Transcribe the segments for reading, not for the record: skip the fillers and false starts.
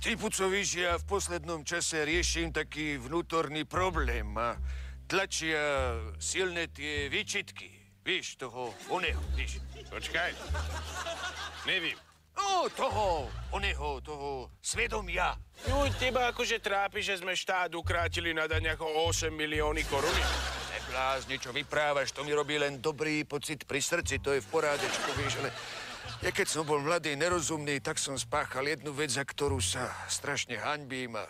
Ty, Puco, víš, ja v poslednom čase riešim taký vnútorný problém a tlačia silné tie výčitky. Víš, toho oného, víš. Počkaj. Nevím. No, toho svedomia. No, teba akože trápi, že sme štát ukrátili na daniach o 8 milióny koruny. Neblázni, čo vyprávaš, to mi robí len dobrý pocit pri srdci, to je v porádečku, vieš, ale ja keď som bol mladý, nerozumný, tak som spáchal jednu vec, za ktorú sa strašne hanbím a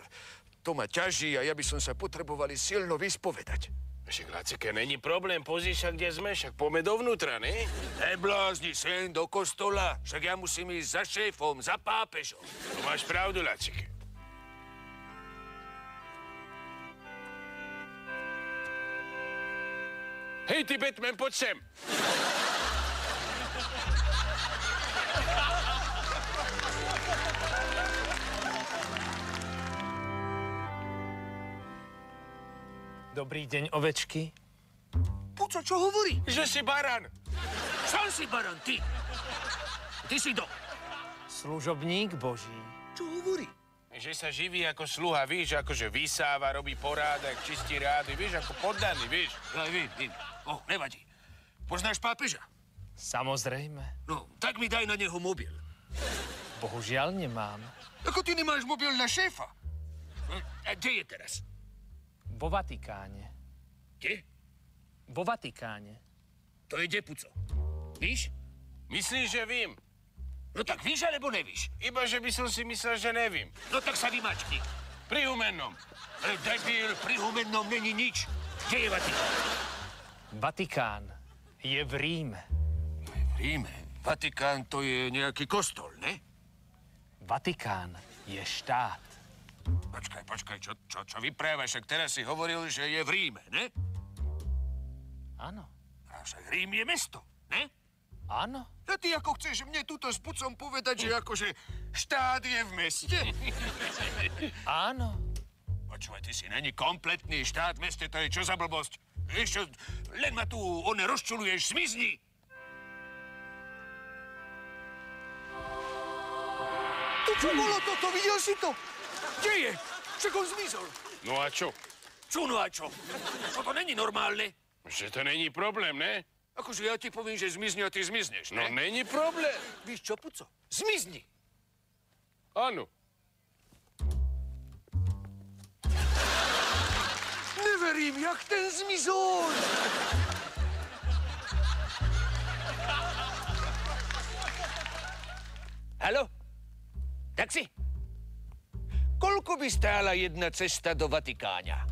to ma ťaží a ja by som sa potrebovali silno vyspovedať. Však, Lacike, není problém, pozri sa, kde sme, však poďme dovnútra, ne? Neblázni, sem do kostola, však ja musím ísť za šéfom, za pápežom. To máš pravdu, Lacike. Hej, ty Batman, poď sem. Dobrý deň, ovečky. Puco, čo hovorí? Že si baran. Som si baran, ty. Ty si kto? Služobník Boží. Čo hovorí? Že sa živí ako sluha, víš, akože vysáva, robí porádek, čistí rády, víš, ako poddaný, víš. Ja vím. Nevadí. Poznáš pápeža? Samozrejme. No, tak mi daj na neho mobil. Bohužiaľ nemám. Ako ty nemáš mobil na šéfa? A kde je teraz? Vo Vatikáne. Kde? Vo Vatikáne. To je kde, Puco? Víš? Myslíš, že vím? No tak víš, alebo nevíš? Iba, že by som si myslel, že nevím. No tak sa vymačkni. Pri Humennom. Debil, pri Humennom není nič. Kde je Vatikán? Vatikán je v Ríme. V Ríme? Vatikán to je nejaký kostol, ne? Vatikán je štát. Počkaj, čo vyprávaš? Však teraz si hovoril, že je v Ríme, ne? Áno. A však Rím je mesto, ne? Áno. A ty ako chceš mne túto s Pucom povedať, že akože štát je v meste? Áno. Počúvaj, ty si není kompletný štát v meste, to je čo za blbosť? Vieš čo, len ma tu rozčuluješ, zmizni! To čo bolo toto? Videl si to? Kde je? Však on zmizol. No a čo? Čo no a čo? Toto není normálne. Že to není problém, ne? Akože ja ti poviem, že zmizni a ty zmizneš, ne? No není problém. Víš čo, Puco? Zmizni. Áno. Neverím, jak ten zmizol. Haló? Taxi? Koľko by stála jedna cesta do Vatikáňa?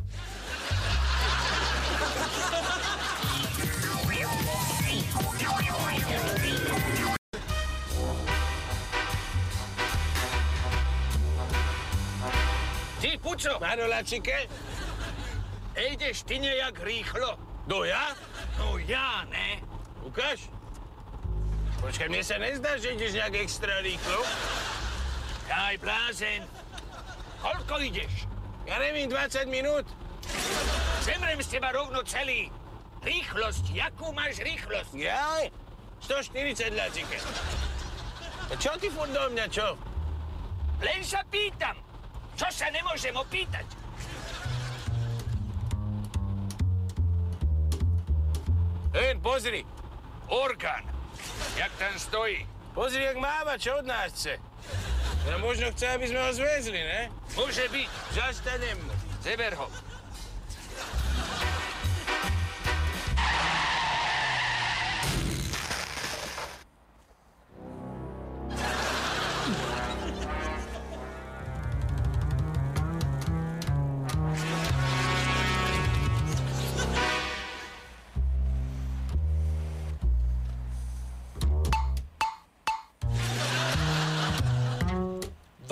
Ty, Puco! Áno, Lacike? Ejdeš ty nejak rýchlo? No ja? No ja, ne? Ukáž? Počkaj, mne sa nezdá, že ideš nejak extra rýchlo. Daj, blázen. Koľko ideš? Ja neviem, 20 minút. Zemrem z teba rovno celý. Rýchlosť, jakú máš rýchlosť? Jaj, 140, Lacike. A čo ty furt do mňa, čo? Len sa pýtam. Čo sa nemôžem opýtať? Hen, pozri. Orgán. Jak tam stojí? Pozri, jak máva, čo od nás chce. No možno chce, aby sme ho zväzli, ne? Môže byť. Zastanem mu. Zeber ho.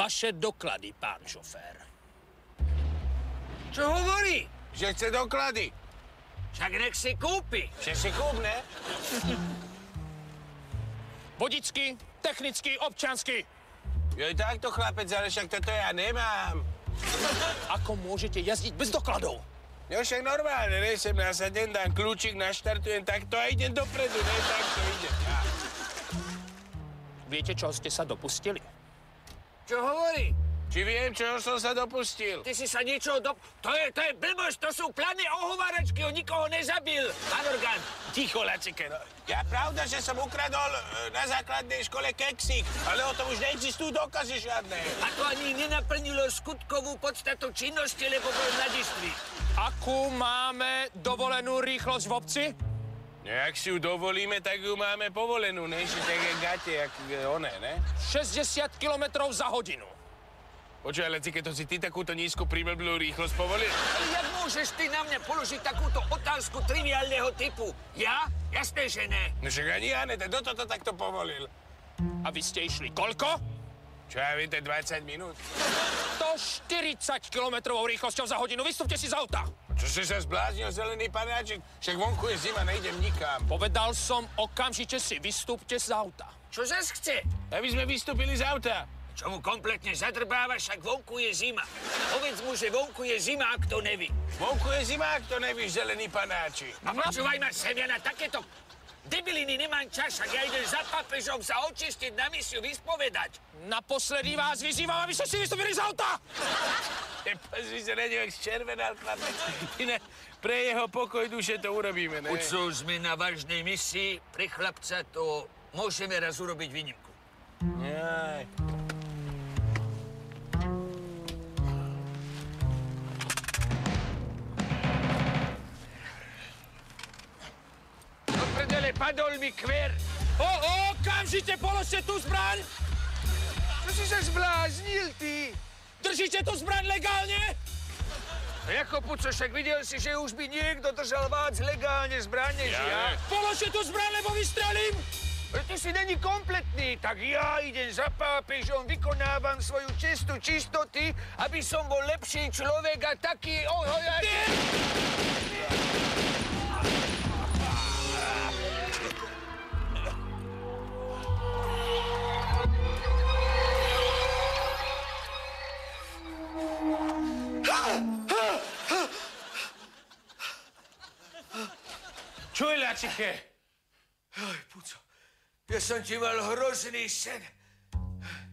Vaše doklady, pán šofér. Čo hovorí? Že chce doklady. Však nech si kúpi. Že si kúp, ne? Vodický, technický, občanský. Joj, takto, chlapec, ale však toto ja nemám. Ako môžete jazdiť bez dokladov? No však normálne, ne? Sem nasadnem, dám kľúčik, naštartujem takto a idem dopredu, ne? Takto idem. Ja. Viete, čo ste sa dopustili? Čo hovorí? Či viem, čoho som sa dopustil? Ty si sa niečo To je blbosť, to sú plané ohováračky, on nikoho nezabil. Pán Orgán. Ticho, Lacike, no. Ja pravda, že som ukradol na základnej škole keksík, ale o tom už neexistujú dôkazy žiadne. A to ani nenaplnilo skutkovú podstatu činnosti, lebo bol mladistvý. Akú máme dovolenú rýchlosť v obci? Ak si ju dovolíme, tak ju máme povolenú, ne? Si tak je gate, jak oné, ne? 60 km za hodinu. Počuj, Lacike, to si ty takúto nízku príblblú rýchlosť povolil? Ale jak môžeš ty na mňa položiť takúto otázku triviálneho typu? Ja? Jasné, že ne. No však ani ja ne, kto to takto povolil? A vy ste išli koľko? Čo ja viem, to je 20 minút. 140 km rýchlosťou za hodinu. Vystúpte si z auta. Čo si sa zbláznil, zelený panáčik? Však vonku je zima, nejdem nikam. Povedal som, okamžite si vystúpte z auta. Čo zas chce? Aby sme vystúpili z auta. Čo mu kompletne zadrbávaš, však vonku je zima. Povedz mu, že vonku je zima, ak to neví. Vonku je zima, ak to nevíš, zelený panáčik. A počúvaj ma sem, ja na takéto debiliny nemám čas, ak ja idem za papežom sa očistiť, na misiu vyspovedať. Naposledy vás vyzývam, aby ste si vystúpili z auta. Pozri sa na ňu, jak zčervenal chlapec. Inak pre jeho pokoj duše to urobíme, ne? Uco, sme na vážnej misii, pre chlapca to môžeme raz urobiť výnimku. Jaj. Do prdele, padol mi kver. Okamžite položte tú zbraň. Čo si sa zbláznil, ty? Držíte tú zbraň legálne? Jako puco, však videl si, že už by niekto držal vác legálne zbraň, než ja. Položte tú zbraň, lebo vystrelím. Ale ty si není kompletný, tak ja idem za pápežom, vykonávam svoju cestu čistoty, aby som bol lepší človek a taký Čo je, Lacike? Oj, puco, ja som ti mal hrozný sen.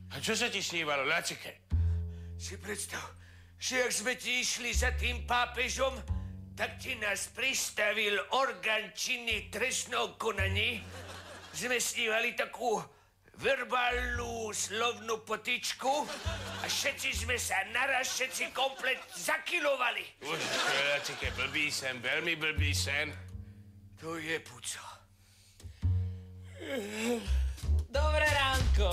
A čo sa ti snívalo, Lacike? Si predstav, že ak sme ti išli za tým pápežom, tak ti nás pristavil orgán činný trestnom konaní. Sme snívali takú verbálnu slovnú potičku a všetci sme sa naraz všetci komplet zakilovali. Už, Lacike, blbý sen, veľmi blbý sen. To je puco. Dobré ránko.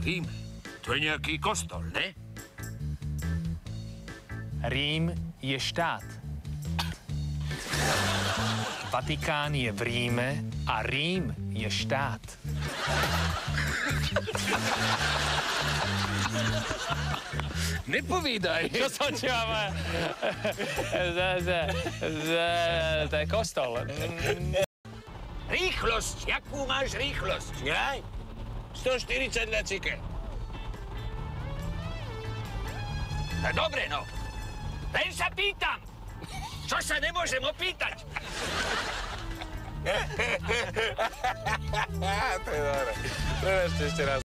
Rím, to je nejaký kostol, ne? Rím je štát. Vatikán je v Ríme a Rím je štát. Nepovídaj. Čo som ti máme? To je kostol. Rýchlosť, jakú máš rýchlosť? Jaj, 140, Lacike. No dobre, no. Len sa pýtam. Čo sa nemôžem opýtať? To je dobré. Prevažte ešte raz.